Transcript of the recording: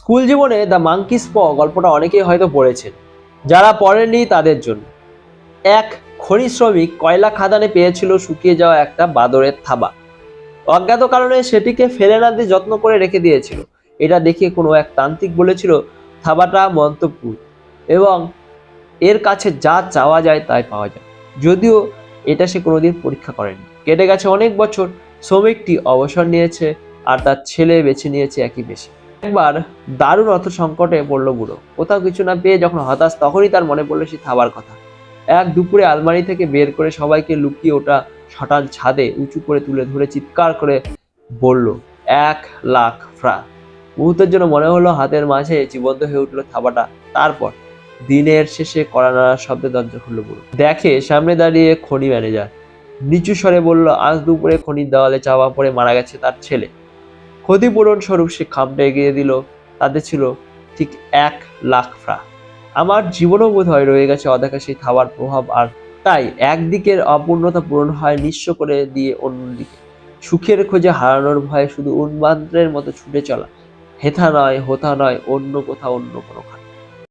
School জীবনে the monkeys প গল্পটা অনেকেই হয়তো পড়েছেন, যারা পড়েননি তাদের জন্য। এক খনি শ্রমিক কয়লা খাদানে পেয়েছিল শুকিয়ে যাওয়া একটা বাদরের থাবা। অজ্ঞাত কারণে সেটিকে ফেলে না দিয়ে যত্ন করে রেখে দিয়েছিল। এটা দেখে কোনো এক তান্ত্রিক বলেছিল থাবাটা মন্ত্রপুত এবং এর কাছে যা চাওয়া যায় তাই পাওয়া যায়। যদিও এটা সে কোনোদিন পরীক্ষা করেনি। কেটে গেছে অনেক বছর, শ্রমিকটি অবসর নিয়েছে আর তার ছেলে বেছে নিয়েছে একই পেশা। একবার দারুণ অর্থ সংকটে পড়লো বুড়ো। কোথাও কিছু না পেয়ে যখন হতাশ, তখনই তার মনে পড়লো সেই থাবার কথা। এক দুপুরে আলমারি থেকে বের করে সবাইকে লুকিয়ে ওটা শটান ছাদে উঁচু করে তুলে ধরে চিৎকার করে বলল, 1,00,000 ফ্রা। মুহূর্তের জন্য মনে হলো হাতের মাঝে জীবন্ত হয়ে উঠলো থাবাটা। তারপর দিনের শেষে কড়া নাড়ার শব্দে দরজা খুলল বুড়ো। দেখে সামনে দাঁড়িয়ে খনি ম্যানেজার। নিচু স্বরে বলল, আজ দুপুরে খনির দেওয়ালে চাপা পড়ে মারা গেছে তার ছেলে। ক্ষতিপূরণ স্বরূপ সে খামটা এগিয়ে দিল। তাতে ছিল ঠিক 1,00,000 ফ্রা। আমার জীবনও বোধ হয় রয়ে গেছে অদেখা সেই থাবার প্রভাব। আর তাই একদিকের অপূর্ণতা পূরণ হয় নিঃস্ব করে দিয়ে অন্যদিকে সুখের খোঁজে হারানোর ভয়ে শুধু উন্মাদের মতো ছুটে চলা। হেথা নয়, হোথা নয়, অন্য কোথাও অন্য কোনো